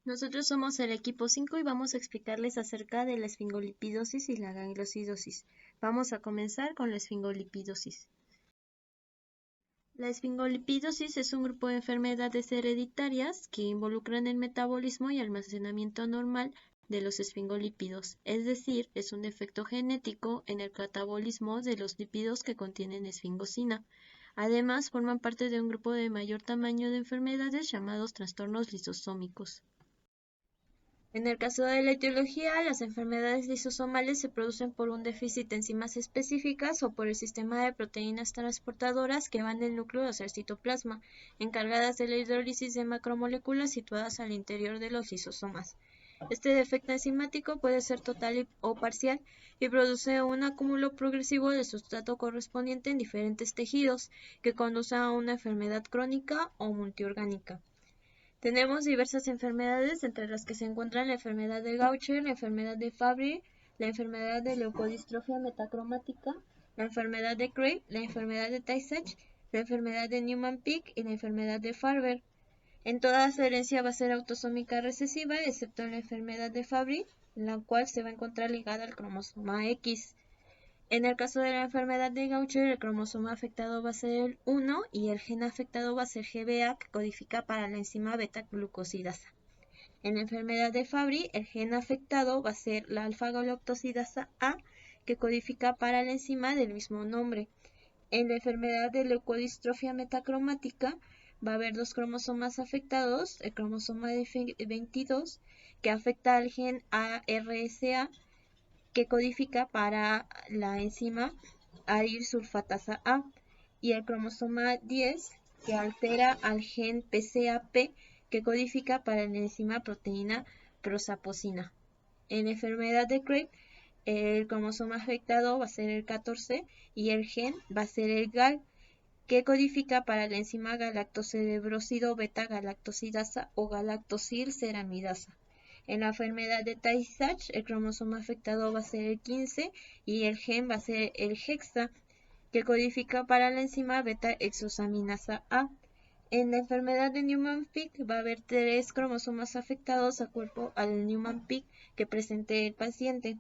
Nosotros somos el equipo 5 y vamos a explicarles acerca de la esfingolipidosis y la gangliosidosis. Vamos a comenzar con la esfingolipidosis. La esfingolipidosis es un grupo de enfermedades hereditarias que involucran el metabolismo y almacenamiento normal de los esfingolípidos, es decir, es un defecto genético en el catabolismo de los lípidos que contienen esfingosina. Además, forman parte de un grupo de mayor tamaño de enfermedades llamados trastornos lisosómicos. En el caso de la etiología, las enfermedades lisosomales se producen por un déficit de enzimas específicas o por el sistema de proteínas transportadoras que van del núcleo hacia el citoplasma, encargadas de la hidrólisis de macromoléculas situadas al interior de los lisosomas. Este defecto enzimático puede ser total o parcial y produce un acúmulo progresivo de sustrato correspondiente en diferentes tejidos, que conduce a una enfermedad crónica o multiorgánica. Tenemos diversas enfermedades, entre las que se encuentran la enfermedad de Gaucher, la enfermedad de Fabry, la enfermedad de leucodistrofia metacromática, la enfermedad de Craig, la enfermedad de Tay-Sachs, la enfermedad de Niemann-Pick y la enfermedad de Farber. En todas la herencia va a ser autosómica recesiva, excepto en la enfermedad de Fabry, la cual se va a encontrar ligada al cromosoma X. En el caso de la enfermedad de Gaucher, el cromosoma afectado va a ser el 1 y el gen afectado va a ser GBA, que codifica para la enzima beta-glucosidasa. En la enfermedad de Fabry, el gen afectado va a ser la alfa-galactosidasa A, que codifica para la enzima del mismo nombre. En la enfermedad de leucodistrofia metacromática va a haber dos cromosomas afectados, el cromosoma 22, que afecta al gen ARSA, que codifica para la enzima aryl sulfatasa A, y el cromosoma 10, que altera al gen PCAP, que codifica para la enzima proteína prosaposina. En la enfermedad de Craig, el cromosoma afectado va a ser el 14 y el gen va a ser el GAL, que codifica para la enzima galactocerebrósido beta-galactosidasa o galactosilceramidasa. En la enfermedad de Tay-Sachs, el cromosoma afectado va a ser el 15 y el gen va a ser el hexa, que codifica para la enzima beta-hexosaminasa A. En la enfermedad de Niemann-Pick va a haber 3 cromosomas afectados de acuerdo al Niemann-Pick que presente el paciente.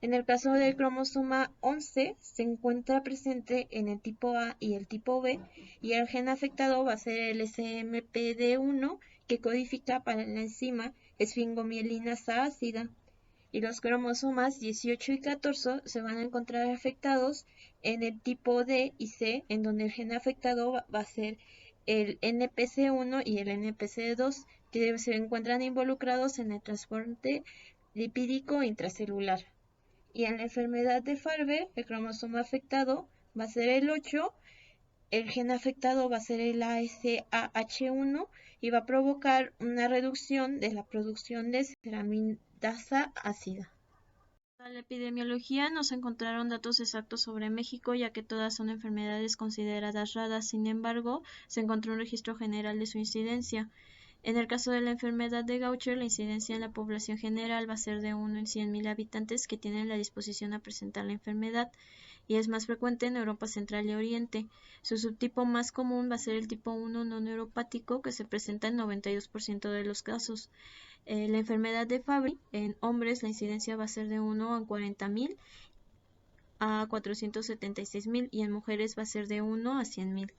En el caso del cromosoma 11 se encuentra presente en el tipo A y el tipo B, y el gen afectado va a ser el SMPD1, que codifica para la enzima esfingomielinasa ácida. Y los cromosomas 18 y 14 se van a encontrar afectados en el tipo D y C, en donde el gen afectado va a ser el NPC1 y el NPC2, que se encuentran involucrados en el transporte lipídico intracelular. Y en la enfermedad de Farber, el cromosoma afectado va a ser el 8, el gen afectado va a ser el ASAH1 y va a provocar una reducción de la producción de ceramidasa ácida. Para la epidemiología no se encontraron datos exactos sobre México, ya que todas son enfermedades consideradas raras. Sin embargo, se encontró un registro general de su incidencia. En el caso de la enfermedad de Gaucher, la incidencia en la población general va a ser de 1 en 100.000 habitantes que tienen la disposición a presentar la enfermedad, y es más frecuente en Europa Central y Oriente. Su subtipo más común va a ser el tipo 1 no neuropático, que se presenta en 92% de los casos. La enfermedad de Fabry, en hombres la incidencia va a ser de 1 a 40.000 a 476.000, y en mujeres va a ser de 1 a 100.000.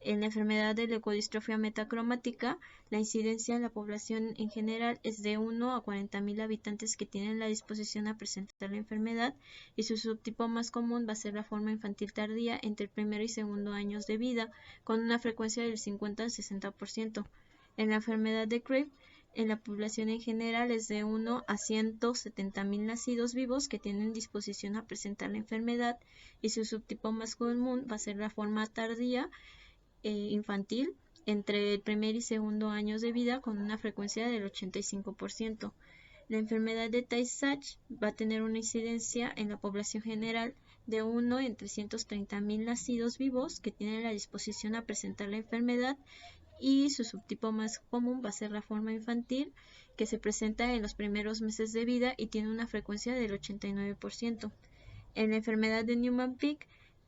En la enfermedad de leucodistrofia metacromática, la incidencia en la población en general es de 1 a 40.000 habitantes que tienen la disposición a presentar la enfermedad, y su subtipo más común va a ser la forma infantil tardía entre el primer y segundo años de vida, con una frecuencia del 50 al 60%. En la enfermedad de Craig, en la población en general es de 1 a 170.000 nacidos vivos que tienen disposición a presentar la enfermedad, y su subtipo más común va a ser la forma tardía infantil entre el primer y segundo años de vida, con una frecuencia del 85%. La enfermedad de Tay-Sachs va a tener una incidencia en la población general de 1 en 330.000 nacidos vivos que tienen la disposición a presentar la enfermedad, y su subtipo más común va a ser la forma infantil, que se presenta en los primeros meses de vida y tiene una frecuencia del 89%. En la enfermedad de Niemann-Pick,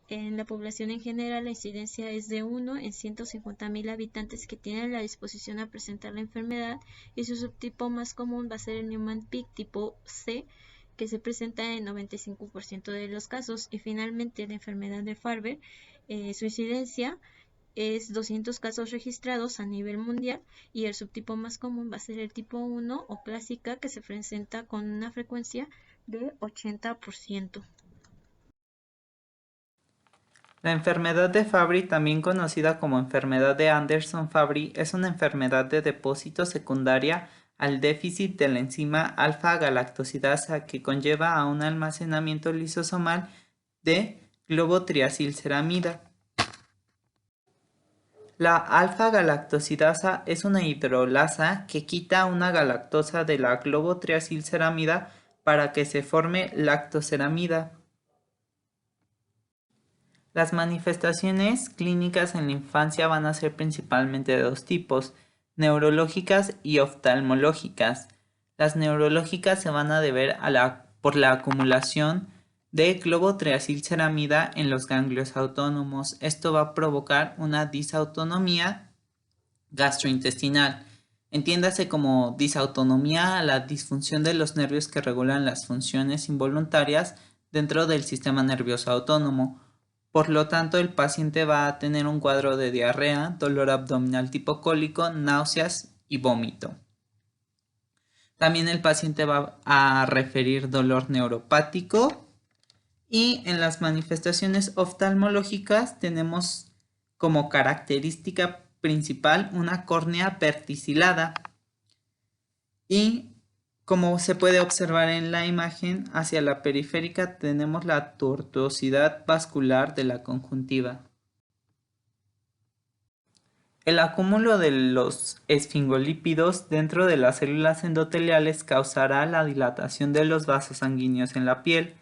En la población en general, la incidencia es de 1 en 150.000 habitantes que tienen la disposición a presentar la enfermedad, y su subtipo más común va a ser el Niemann-Pick tipo C, que se presenta en 95% de los casos. Y finalmente, la enfermedad de Farber, su incidencia es 200 casos registrados a nivel mundial, y el subtipo más común va a ser el tipo 1 o clásica, que se presenta con una frecuencia de 80%. La enfermedad de Fabry, también conocida como enfermedad de Anderson-Fabry, es una enfermedad de depósito secundaria al déficit de la enzima alfa-galactosidasa que conlleva a un almacenamiento lisosomal de globotriacilceramida. La alfa-galactosidasa es una hidrolasa que quita una galactosa de la globotriacilceramida para que se forme lactoceramida. Las manifestaciones clínicas en la infancia van a ser principalmente de dos tipos: neurológicas y oftalmológicas. Las neurológicas se van a deber por la acumulación de globotriacilceramida en los ganglios autónomos. Esto va a provocar una disautonomía gastrointestinal. Entiéndase como disautonomía a la disfunción de los nervios que regulan las funciones involuntarias dentro del sistema nervioso autónomo. Por lo tanto, el paciente va a tener un cuadro de diarrea, dolor abdominal tipo cólico, náuseas y vómito. También el paciente va a referir dolor neuropático, y en las manifestaciones oftalmológicas tenemos como característica principal una córnea verticilada, y como se puede observar en la imagen, hacia la periférica tenemos la tortuosidad vascular de la conjuntiva. El acúmulo de los esfingolípidos dentro de las células endoteliales causará la dilatación de los vasos sanguíneos en la piel.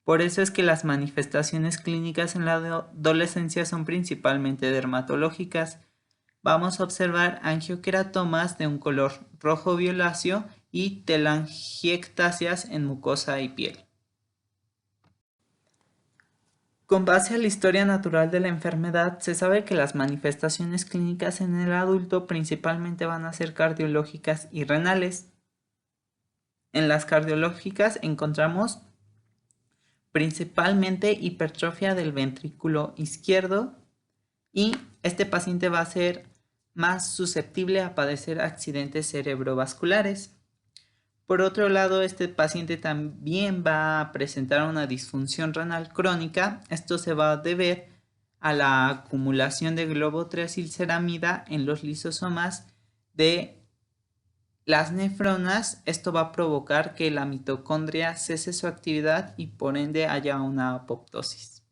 Por eso es que las manifestaciones clínicas en la adolescencia son principalmente dermatológicas. Vamos a observar angioqueratomas de un color rojo violáceo y telangiectasias en mucosa y piel. Con base a la historia natural de la enfermedad, se sabe que las manifestaciones clínicas en el adulto principalmente van a ser cardiológicas y renales. En las cardiológicas encontramos principalmente hipertrofia del ventrículo izquierdo, y este paciente va a ser más susceptible a padecer accidentes cerebrovasculares. Por otro lado, este paciente también va a presentar una disfunción renal crónica. Esto se va a deber a la acumulación de globotriacilceramida en los lisosomas de las nefronas. Esto va a provocar que la mitocondria cese su actividad y por ende haya una apoptosis.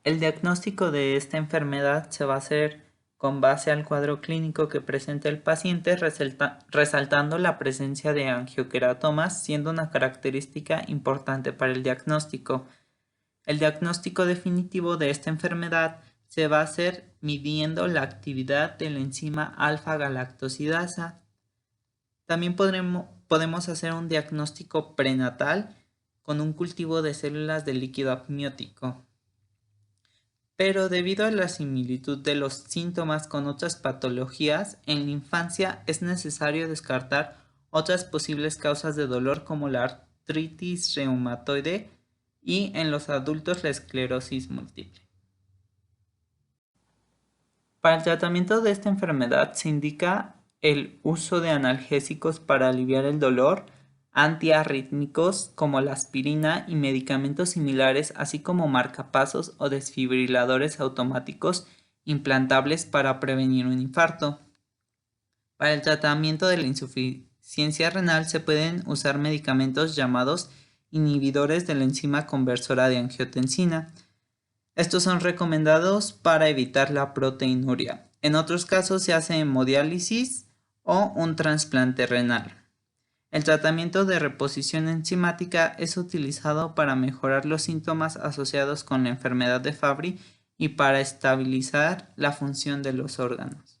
El diagnóstico de esta enfermedad se va a hacer con base al cuadro clínico que presenta el paciente, resaltando la presencia de angioqueratomas, siendo una característica importante para el diagnóstico. El diagnóstico definitivo de esta enfermedad se va a hacer midiendo la actividad de la enzima alfa-galactosidasa. También podemos hacer un diagnóstico prenatal con un cultivo de células de líquido amniótico. Pero debido a la similitud de los síntomas con otras patologías, en la infancia es necesario descartar otras posibles causas de dolor como la artritis reumatoide, y en los adultos la esclerosis múltiple. Para el tratamiento de esta enfermedad se indica el uso de analgésicos para aliviar el dolor, antiarrítmicos como la aspirina y medicamentos similares, así como marcapasos o desfibriladores automáticos implantables para prevenir un infarto. Para el tratamiento de la insuficiencia renal se pueden usar medicamentos llamados inhibidores de la enzima conversora de angiotensina. Estos son recomendados para evitar la proteinuria. En otros casos se hace hemodiálisis o un trasplante renal. El tratamiento de reposición enzimática es utilizado para mejorar los síntomas asociados con la enfermedad de Fabry y para estabilizar la función de los órganos.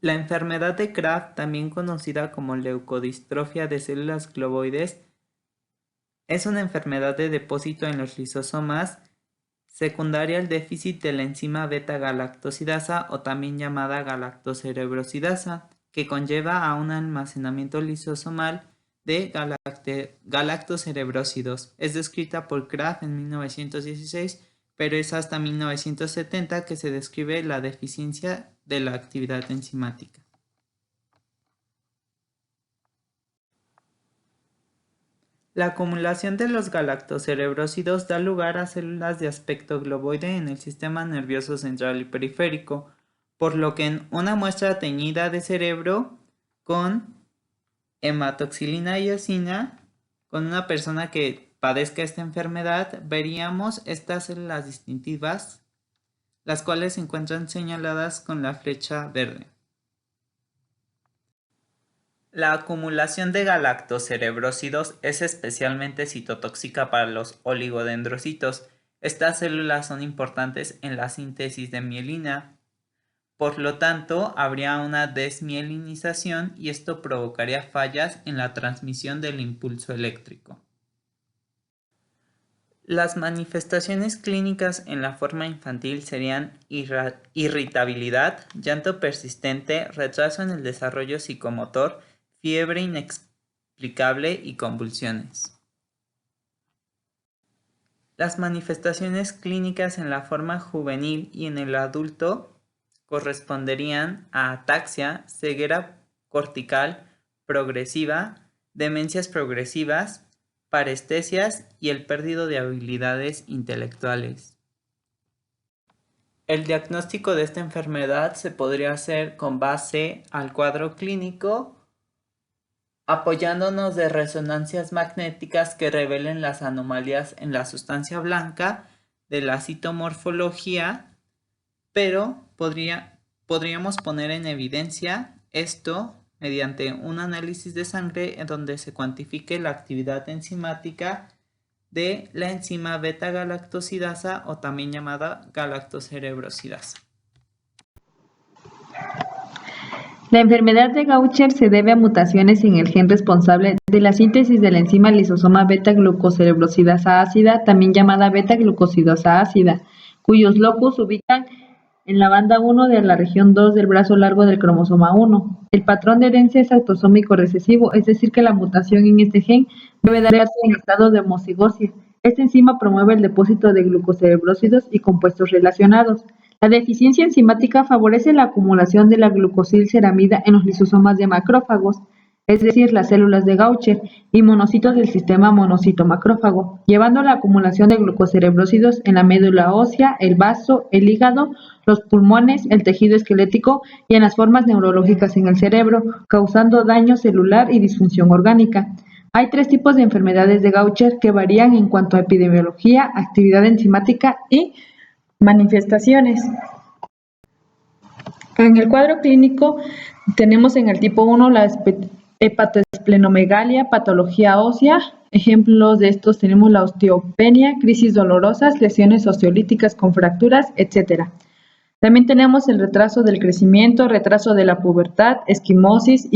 La enfermedad de Kraft, también conocida como leucodistrofia de células globoides, Es una enfermedad de depósito en los lisosomas secundaria al déficit de la enzima beta-galactosidasa o también llamada galactocerebrosidasa, que conlleva a un almacenamiento lisosomal de galactocerebrósidos. Es descrita por Kraft en 1916, pero es hasta 1970 que se describe la deficiencia de la actividad enzimática. La acumulación de los galactocerebrósidos da lugar a células de aspecto globoide en el sistema nervioso central y periférico, por lo que en una muestra teñida de cerebro con hematoxilina y eosina, con una persona que padezca esta enfermedad, veríamos estas células distintivas, las cuales se encuentran señaladas con la flecha verde. La acumulación de galactocerebrósidos es especialmente citotóxica para los oligodendrocitos. Estas células son importantes en la síntesis de mielina. Por lo tanto, habría una desmielinización y esto provocaría fallas en la transmisión del impulso eléctrico. Las manifestaciones clínicas en la forma infantil serían irritabilidad, llanto persistente, retraso en el desarrollo psicomotor, fiebre inexplicable y convulsiones. Las manifestaciones clínicas en la forma juvenil y en el adulto corresponderían a ataxia, ceguera cortical progresiva, demencias progresivas, parestesias y el pérdida de habilidades intelectuales. El diagnóstico de esta enfermedad se podría hacer con base al cuadro clínico, apoyándonos de resonancias magnéticas que revelen las anomalías en la sustancia blanca de la citomorfología, pero podríamos poner en evidencia esto mediante un análisis de sangre en donde se cuantifique la actividad enzimática de la enzima beta-galactosidasa o también llamada galactocerebrosidasa. La enfermedad de Gaucher se debe a mutaciones en el gen responsable de la síntesis de la enzima lisosoma beta-glucocerebrosidasa ácida, también llamada beta-glucosidasa ácida, cuyos locus se ubican en la banda 1 de la región 2 del brazo largo del cromosoma 1. El patrón de herencia es autosómico recesivo, es decir, que la mutación en este gen debe darse en estado de homocigosia. Esta enzima promueve el depósito de glucocerebrósidos y compuestos relacionados. La deficiencia enzimática favorece la acumulación de la glucosilceramida en los lisosomas de macrófagos, es decir, las células de Gaucher, y monocitos del sistema monocito-macrófago, llevando a la acumulación de glucocerebrósidos en la médula ósea, el vaso, el hígado, los pulmones, el tejido esquelético y en las formas neurológicas en el cerebro, causando daño celular y disfunción orgánica. Hay 3 tipos de enfermedades de Gaucher que varían en cuanto a epidemiología, actividad enzimática y manifestaciones. En el cuadro clínico tenemos en el tipo 1 la hepatoesplenomegalia, patología ósea. Ejemplos de estos tenemos la osteopenia, crisis dolorosas, lesiones osteolíticas con fracturas, etc. También tenemos el retraso del crecimiento, retraso de la pubertad, esquimosis,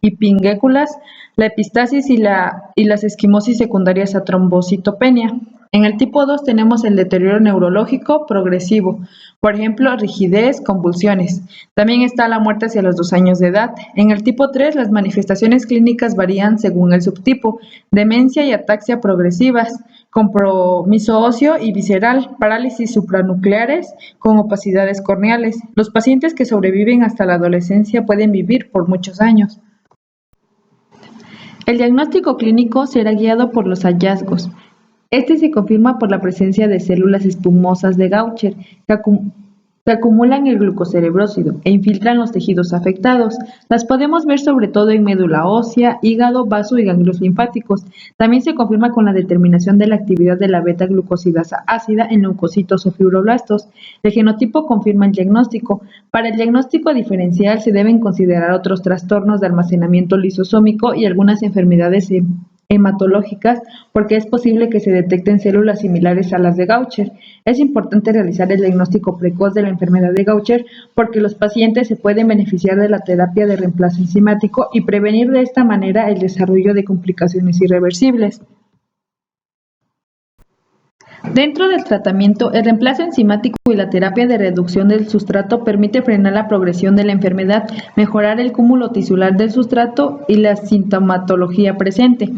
hipingéculas, la epistasis y las esquimosis secundarias a trombocitopenia. En el tipo 2 tenemos el deterioro neurológico progresivo, por ejemplo, rigidez, convulsiones. También está la muerte hacia los 2 años de edad. En el tipo 3 las manifestaciones clínicas varían según el subtipo, demencia y ataxia progresivas, compromiso óseo y visceral, parálisis supranucleares con opacidades corneales. Los pacientes que sobreviven hasta la adolescencia pueden vivir por muchos años. El diagnóstico clínico será guiado por los hallazgos. Este se confirma por la presencia de células espumosas de Gaucher que acumulan el glucocerebrósido e infiltran los tejidos afectados. Las podemos ver sobre todo en médula ósea, hígado, vaso y ganglios linfáticos. También se confirma con la determinación de la actividad de la beta-glucosidasa ácida en leucocitos o fibroblastos. El genotipo confirma el diagnóstico. Para el diagnóstico diferencial se deben considerar otros trastornos de almacenamiento lisosómico y algunas enfermedades hematológicas, porque es posible que se detecten células similares a las de Gaucher. Es importante realizar el diagnóstico precoz de la enfermedad de Gaucher porque los pacientes se pueden beneficiar de la terapia de reemplazo enzimático y prevenir de esta manera el desarrollo de complicaciones irreversibles. Dentro del tratamiento, el reemplazo enzimático y la terapia de reducción del sustrato permite frenar la progresión de la enfermedad, mejorar el cúmulo tisular del sustrato y la sintomatología presente.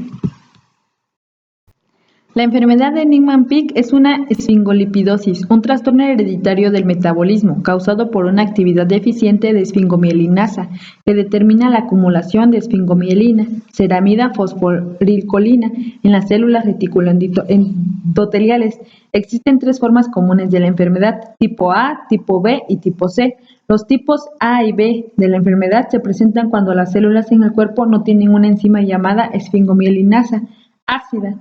La enfermedad de Niemann-Pick es una esfingolipidosis, un trastorno hereditario del metabolismo causado por una actividad deficiente de esfingomielinasa que determina la acumulación de esfingomielina, ceramida fosforilcolina en las células reticuloendoteliales. Existen 3 formas comunes de la enfermedad: tipo A, tipo B y tipo C. Los tipos A y B de la enfermedad se presentan cuando las células en el cuerpo no tienen una enzima llamada esfingomielinasa ácida.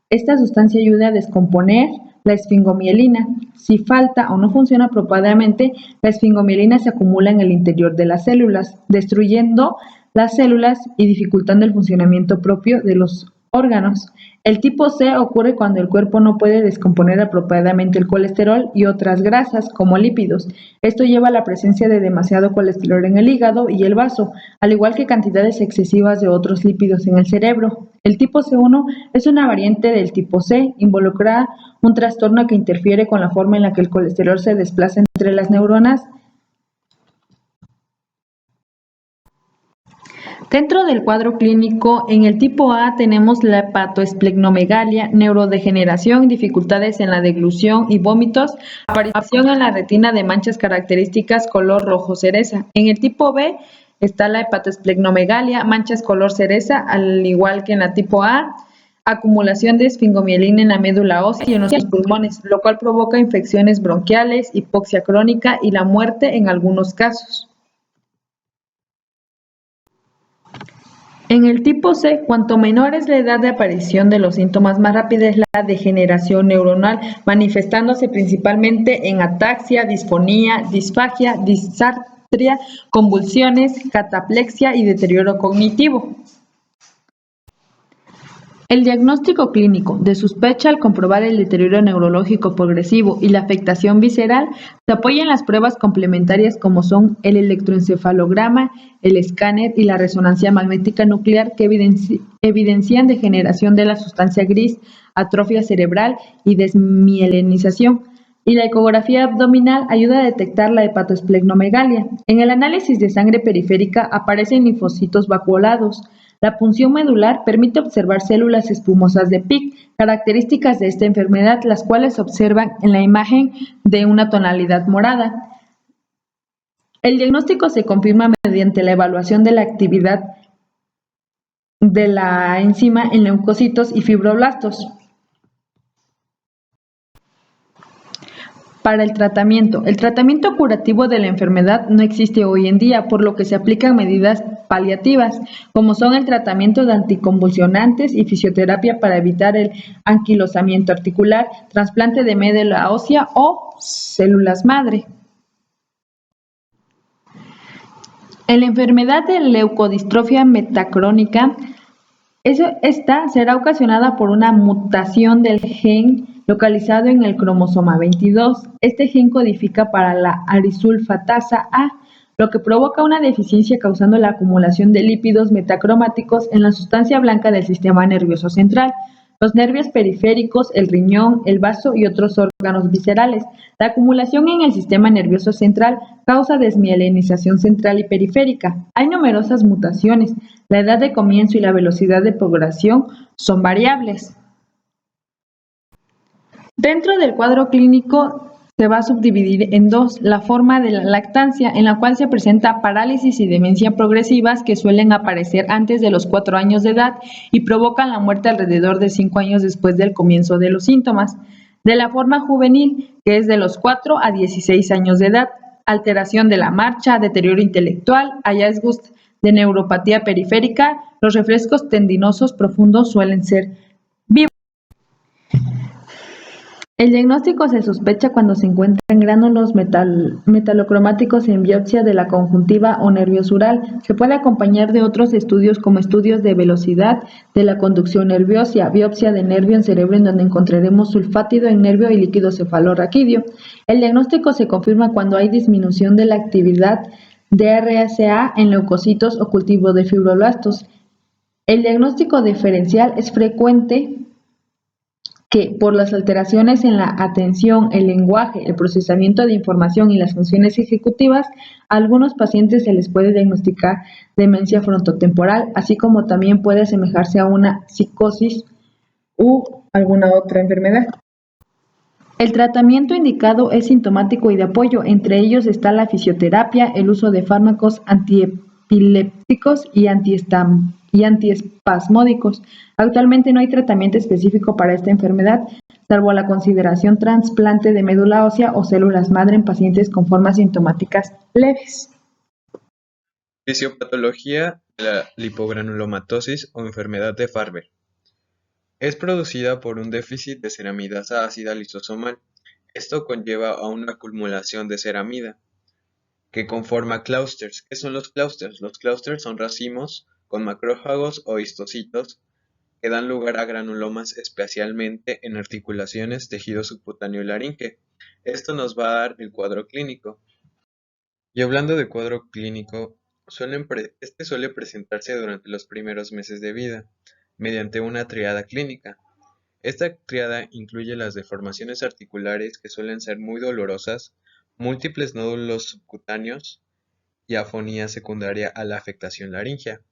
Esta sustancia ayuda a descomponer la esfingomielina. Si falta o no funciona apropiadamente, la esfingomielina se acumula en el interior de las células, destruyendo las células y dificultando el funcionamiento propio de los órganos. El tipo C ocurre cuando el cuerpo no puede descomponer apropiadamente el colesterol y otras grasas, como lípidos. Esto lleva a la presencia de demasiado colesterol en el hígado y el vaso, al igual que cantidades excesivas de otros lípidos en el cerebro. El tipo C1 es una variante del tipo C, involucra un trastorno que interfiere con la forma en la que el colesterol se desplaza entre las neuronas. Dentro del cuadro clínico, en el tipo A tenemos la hepatoesplenomegalia, neurodegeneración, dificultades en la deglución y vómitos, aparición en la retina de manchas características color rojo cereza. En el tipo B está la hepatoesplenomegalia, manchas color cereza, al igual que en la tipo A, acumulación de esfingomielina en la médula ósea y en los pulmones, lo cual provoca infecciones bronquiales, hipoxia crónica y la muerte en algunos casos. En el tipo C, cuanto menor es la edad de aparición de los síntomas, más rápida es la degeneración neuronal, manifestándose principalmente en ataxia, disfonía, disfagia, disartria, convulsiones, cataplexia y deterioro cognitivo. El diagnóstico clínico de sospecha al comprobar el deterioro neurológico progresivo y la afectación visceral se apoya en las pruebas complementarias como son el electroencefalograma, el escáner y la resonancia magnética nuclear que evidencian degeneración de la sustancia gris, atrofia cerebral y desmielinización. Y la ecografía abdominal ayuda a detectar la hepatoesplenomegalia. En el análisis de sangre periférica aparecen linfocitos vacuolados. La punción medular permite observar células espumosas de Pick, características de esta enfermedad, las cuales se observan en la imagen de una tonalidad morada. El diagnóstico se confirma mediante la evaluación de la actividad de la enzima en leucocitos y fibroblastos. Para el tratamiento curativo de la enfermedad no existe hoy en día, por lo que se aplican medidas paliativas, como son el tratamiento de anticonvulsionantes y fisioterapia para evitar el anquilosamiento articular, trasplante de médula ósea o células madre. En la enfermedad de leucodistrofia metacrónica, esta será ocasionada por una mutación del gen localizado en el cromosoma 22. Este gen codifica para la arisulfatasa A, lo que provoca una deficiencia causando la acumulación de lípidos metacromáticos en la sustancia blanca del sistema nervioso central, los nervios periféricos, el riñón, el vaso y otros órganos viscerales. La acumulación en el sistema nervioso central causa desmielinización central y periférica. Hay numerosas mutaciones. La edad de comienzo y la velocidad de progresión son variables. Dentro del cuadro clínico se va a subdividir en 2, la forma de la lactancia, en la cual se presenta parálisis y demencia progresivas que suelen aparecer antes de los 4 años de edad y provocan la muerte alrededor de 5 años después del comienzo de los síntomas. De la forma juvenil, que es de los 4 a 16 años de edad, alteración de la marcha, deterioro intelectual, hallazgos de neuropatía periférica, los reflejos tendinosos profundos suelen ser vivos. El diagnóstico se sospecha cuando se encuentran gránulos metalocromáticos en biopsia de la conjuntiva o nervio sural. Se puede acompañar de otros estudios como estudios de velocidad de la conducción nerviosa, biopsia de nervio en cerebro en donde encontraremos sulfátido en nervio y líquido cefalorraquídeo. El diagnóstico se confirma cuando hay disminución de la actividad de RSA en leucocitos o cultivo de fibroblastos. El diagnóstico diferencial es frecuente que por las alteraciones en la atención, el lenguaje, el procesamiento de información y las funciones ejecutivas, a algunos pacientes se les puede diagnosticar demencia frontotemporal, así como también puede asemejarse a una psicosis u alguna otra enfermedad. El tratamiento indicado es sintomático y de apoyo, entre ellos está la fisioterapia, el uso de fármacos antiepilépticos y antiespasmódicos. Actualmente no hay tratamiento específico para esta enfermedad, salvo la consideración trasplante de médula ósea o células madre en pacientes con formas sintomáticas leves. Fisiopatología de la lipogranulomatosis o enfermedad de Farber. Es producida por un déficit de ceramidasa ácida lisosomal. Esto conlleva a una acumulación de ceramida que conforma clústeres. ¿Qué son los clústeres? Los clústeres son racimos con macrófagos o histocitos que dan lugar a granulomas, especialmente en articulaciones, tejido subcutáneo y laringe. Esto nos va a dar el cuadro clínico. Y hablando de cuadro clínico, este suele presentarse durante los primeros meses de vida, mediante una triada clínica. Esta triada incluye las deformaciones articulares que suelen ser muy dolorosas, múltiples nódulos subcutáneos y afonía secundaria a la afectación laringea.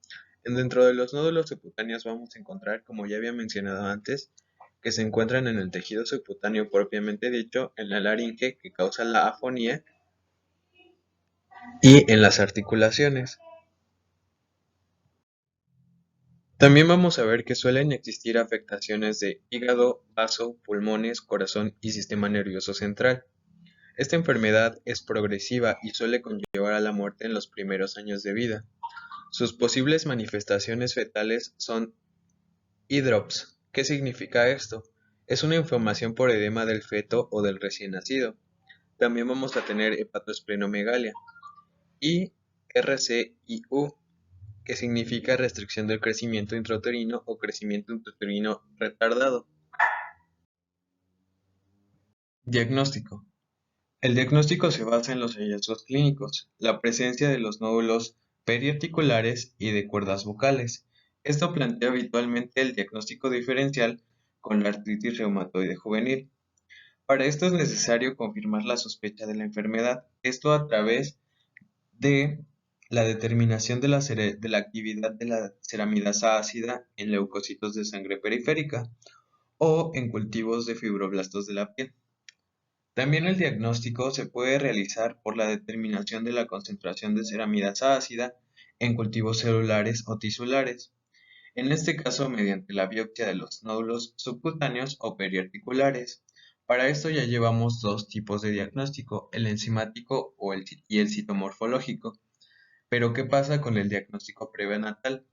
Dentro de los nódulos subcutáneos vamos a encontrar, como ya había mencionado antes, que se encuentran en el tejido subcutáneo propiamente dicho, en la laringe que causa la afonía y en las articulaciones. También vamos a ver que suelen existir afectaciones de hígado, vaso, pulmones, corazón y sistema nervioso central. Esta enfermedad es progresiva y suele conllevar a la muerte en los primeros años de vida. Sus posibles manifestaciones fetales son hidrops. ¿Qué significa esto? Es una inflamación por edema del feto o del recién nacido. También vamos a tener hepatoesplenomegalia y RCIU, que significa restricción del crecimiento intrauterino o crecimiento intrauterino retardado. Diagnóstico. El diagnóstico se basa en los hallazgos clínicos, la presencia de los nódulos periarticulares y de cuerdas vocales. Esto plantea habitualmente el diagnóstico diferencial con la artritis reumatoide juvenil. Para esto es necesario confirmar la sospecha de la enfermedad, esto a través de la determinación de la actividad de la ceramidasa ácida en leucocitos de sangre periférica o en cultivos de fibroblastos de la piel. También el diagnóstico se puede realizar por la determinación de la concentración de ceramidasa ácida en cultivos celulares o tisulares, en este caso mediante la biopsia de los nódulos subcutáneos o periarticulares. Para esto ya llevamos dos tipos de diagnóstico, el enzimático y el citomorfológico. Pero ¿qué pasa con el diagnóstico prenatal?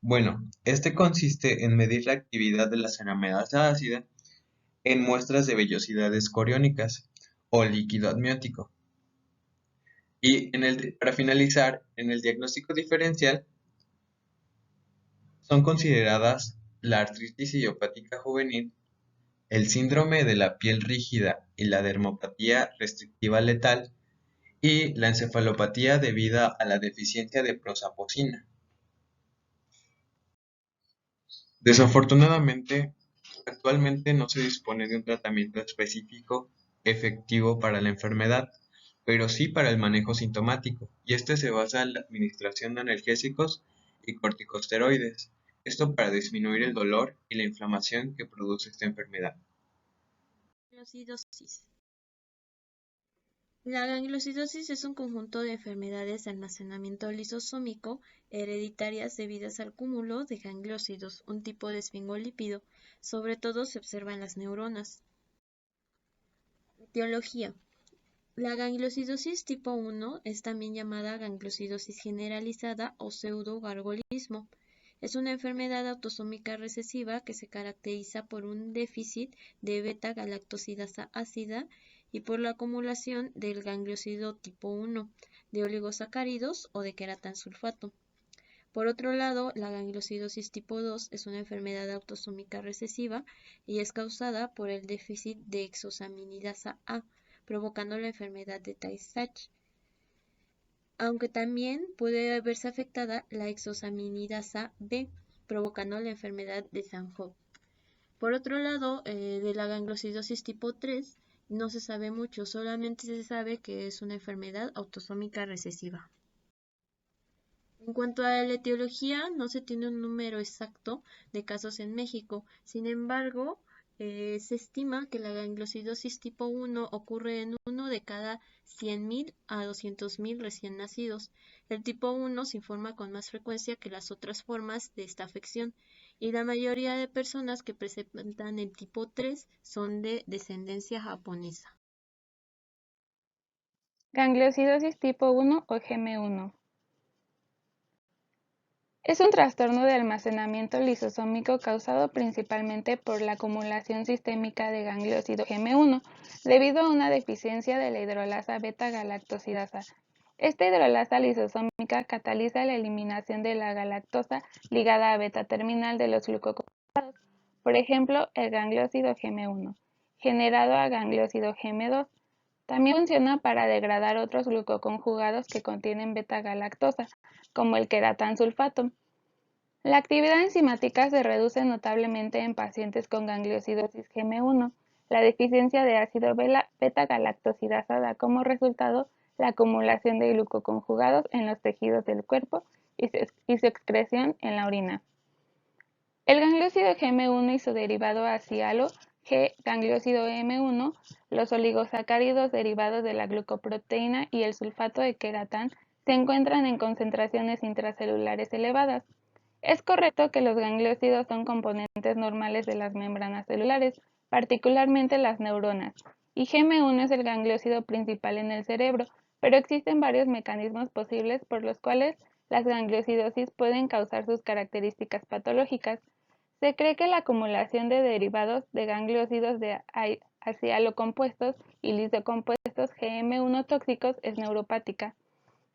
Bueno, este consiste en medir la actividad de la ceramidasa ácida en muestras de vellosidades coriónicas o líquido amniótico. Y para finalizar, en el diagnóstico diferencial son consideradas la artritis idiopática juvenil, el síndrome de la piel rígida y la dermopatía restrictiva letal y la encefalopatía debida a la deficiencia de prosapoxina. Desafortunadamente, actualmente no se dispone de un tratamiento específico efectivo para la enfermedad, pero sí para el manejo sintomático, y este se basa en la administración de analgésicos y corticosteroides, esto para disminuir el dolor y la inflamación que produce esta enfermedad. Gangliosidosis. La gangliosidosis es un conjunto de enfermedades de almacenamiento lisosómico hereditarias debidas al cúmulo de gangliósidos, un tipo de esfingolípido. Sobre todo se observa en las neuronas. Etiología. La gangliosidosis tipo 1 es también llamada gangliosidosis generalizada o pseudogargolismo. Es una enfermedad autosómica recesiva que se caracteriza por un déficit de beta-galactosidasa ácida y por la acumulación del gangliosido tipo 1, de oligosacáridos o de queratansulfato. Por otro lado, la gangliosidosis tipo 2 es una enfermedad autosómica recesiva y es causada por el déficit de exosaminidasa A, provocando la enfermedad de Tay-Sachs, aunque también puede verse afectada la exosaminidasa B, provocando la enfermedad de Sandhoff. Por otro lado, de la gangliosidosis tipo 3 no se sabe mucho, solamente se sabe que es una enfermedad autosómica recesiva. En cuanto a la etiología, no se tiene un número exacto de casos en México. Sin embargo, se estima que la gangliosidosis tipo 1 ocurre en uno de cada 100.000 a 200.000 recién nacidos. El tipo 1 se informa con más frecuencia que las otras formas de esta afección y la mayoría de personas que presentan el tipo 3 son de descendencia japonesa. Gangliosidosis tipo 1 o GM1. Es un trastorno de almacenamiento lisosómico causado principalmente por la acumulación sistémica de gangliósido GM1 debido a una deficiencia de la hidrolasa beta-galactosidasa. Esta hidrolasa lisosómica cataliza la eliminación de la galactosa ligada a beta-terminal de los glucoconjugados, por ejemplo, el gangliósido GM1, generado a gangliósido GM2. También funciona para degradar otros glucoconjugados que contienen beta-galactosa, como el queratansulfato. La actividad enzimática se reduce notablemente en pacientes con gangliosidosis GM1. La deficiencia de ácido beta-galactosidasa da como resultado la acumulación de glucoconjugados en los tejidos del cuerpo y su excreción en la orina. El gangliósido GM1 y su derivado acialo, G-gangliósido M1, los oligosacáridos derivados de la glucoproteína y el sulfato de queratán se encuentran en concentraciones intracelulares elevadas. Es correcto que los gangliósidos son componentes normales de las membranas celulares, particularmente las neuronas, y GM1 es el gangliósido principal en el cerebro, pero existen varios mecanismos posibles por los cuales las gangliosidosis pueden causar sus características patológicas. Se cree que la acumulación de derivados de gangliósidos de acialocompuestos y lisocompuestos GM1 tóxicos es neuropática.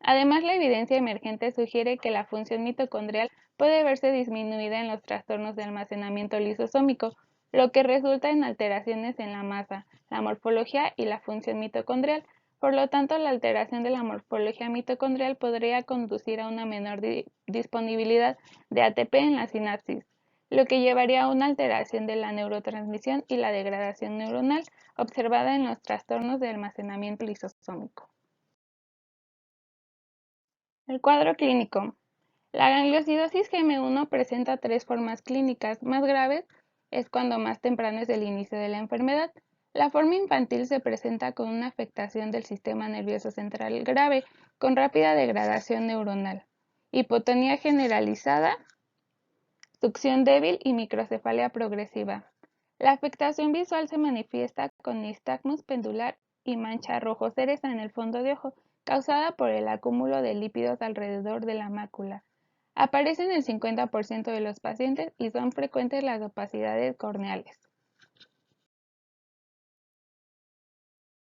Además, la evidencia emergente sugiere que la función mitocondrial puede verse disminuida en los trastornos de almacenamiento lisosómico, lo que resulta en alteraciones en la masa, la morfología y la función mitocondrial. Por lo tanto, la alteración de la morfología mitocondrial podría conducir a una menor disponibilidad de ATP en la sinapsis, lo que llevaría a una alteración de la neurotransmisión y la degradación neuronal observada en los trastornos de almacenamiento lisosómico. El cuadro clínico. La gangliosidosis GM1 presenta tres formas clínicas. Más graves es cuando más temprano es el inicio de la enfermedad. La forma infantil se presenta con una afectación del sistema nervioso central grave, con rápida degradación neuronal, hipotonía generalizada, succión débil y microcefalia progresiva. La afectación visual se manifiesta con nistagmus pendular y mancha rojo cereza en el fondo de ojo, causada por el acúmulo de lípidos alrededor de la mácula. Aparece en el 50% de los pacientes y son frecuentes las opacidades corneales.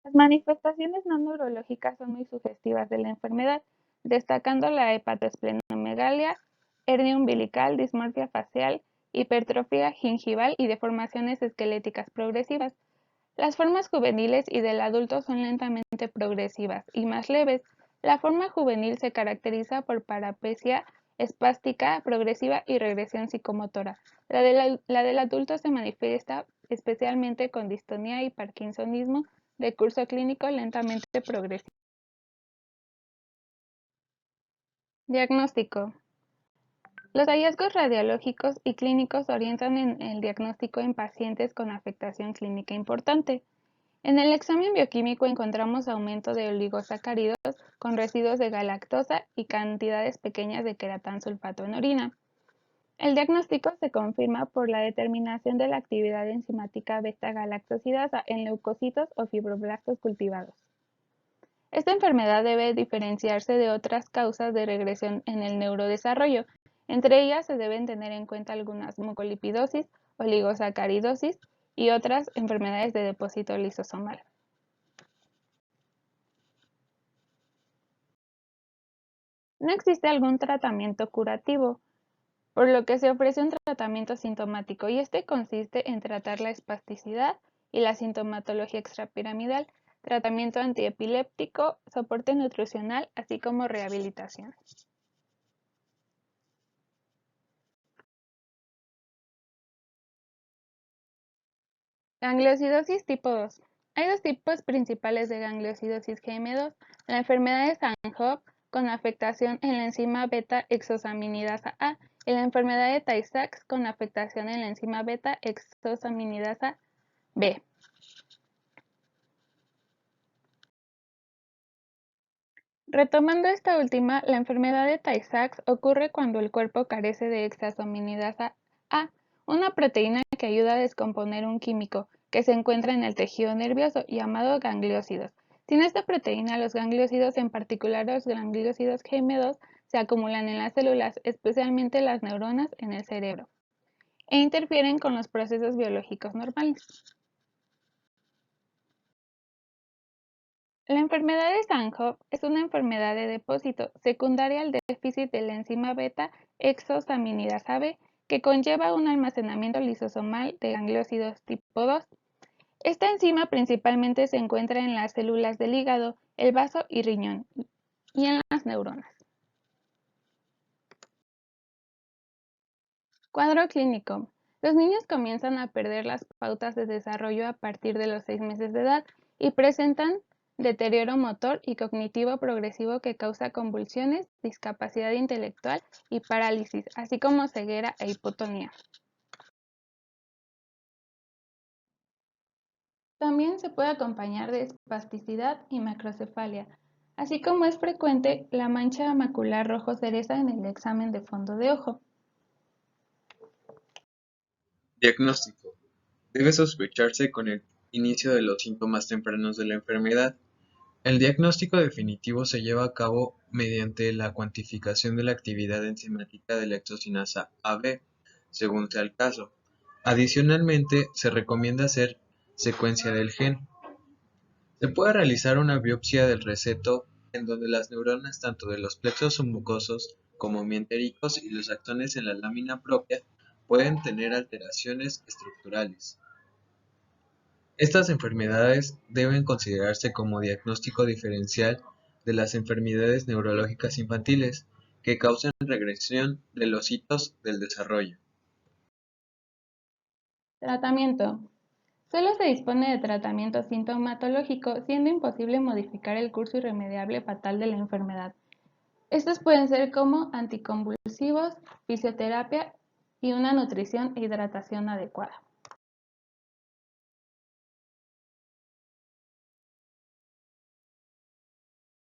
Las manifestaciones no neurológicas son muy sugestivas de la enfermedad, destacando la hepatoesplenomegalia, hernia umbilical, dismorfia facial, hipertrofia gingival y deformaciones esqueléticas progresivas. Las formas juveniles y del adulto son lentamente progresivas y más leves. La forma juvenil se caracteriza por parapesia espástica progresiva y regresión psicomotora. La del adulto se manifiesta especialmente con distonía y parkinsonismo de curso clínico lentamente progresivo. Diagnóstico. Los hallazgos radiológicos y clínicos orientan en el diagnóstico en pacientes con afectación clínica importante. En el examen bioquímico encontramos aumento de oligosacáridos con residuos de galactosa y cantidades pequeñas de queratansulfato en orina. El diagnóstico se confirma por la determinación de la actividad enzimática beta-galactosidasa en leucocitos o fibroblastos cultivados. Esta enfermedad debe diferenciarse de otras causas de regresión en el neurodesarrollo. Entre ellas se deben tener en cuenta algunas mucolipidosis, oligosacaridosis y otras enfermedades de depósito lisosomal. No existe algún tratamiento curativo, por lo que se ofrece un tratamiento sintomático y este consiste en tratar la espasticidad y la sintomatología extrapiramidal, tratamiento antiepiléptico, soporte nutricional, así como rehabilitación. Gangliosidosis tipo 2. Hay dos tipos principales de gangliosidosis GM2, la enfermedad de Sandhoff con afectación en la enzima beta-exosaminidasa A y la enfermedad de Tay-Sachs con afectación en la enzima beta-exosaminidasa B. Retomando esta última, la enfermedad de Tay-Sachs ocurre cuando el cuerpo carece de exosaminidasa A, una proteína que ayuda a descomponer un químico que se encuentra en el tejido nervioso llamado gangliósidos. Sin esta proteína, los gangliósidos, en particular los gangliósidos GM2, se acumulan en las células, especialmente las neuronas en el cerebro, e interfieren con los procesos biológicos normales. La enfermedad de Sandhoff es una enfermedad de depósito secundaria al déficit de la enzima beta-exosaminidasa B, que conlleva un almacenamiento lisosomal de gangliósidos tipo 2. Esta enzima principalmente se encuentra en las células del hígado, el vaso y riñón, y en las neuronas. Cuadro clínico. Los niños comienzan a perder las pautas de desarrollo a partir de los 6 meses de edad y presentan deterioro motor y cognitivo progresivo que causa convulsiones, discapacidad intelectual y parálisis, así como ceguera e hipotonía. También se puede acompañar de espasticidad y macrocefalia, así como es frecuente la mancha macular rojo cereza en el examen de fondo de ojo. Diagnóstico. Debe sospecharse con el inicio de los síntomas tempranos de la enfermedad. El diagnóstico definitivo se lleva a cabo mediante la cuantificación de la actividad enzimática de la exocinasa AB, según sea el caso. Adicionalmente, se recomienda hacer secuencia del gen. Se puede realizar una biopsia del receto en donde las neuronas tanto de los plexos submucosos como mientéricos y los axones en la lámina propia pueden tener alteraciones estructurales. Estas enfermedades deben considerarse como diagnóstico diferencial de las enfermedades neurológicas infantiles que causan regresión de los hitos del desarrollo. Tratamiento. Solo se dispone de tratamiento sintomatológico, siendo imposible modificar el curso irremediable fatal de la enfermedad. Estos pueden ser como anticonvulsivos, fisioterapia y una nutrición e hidratación adecuada.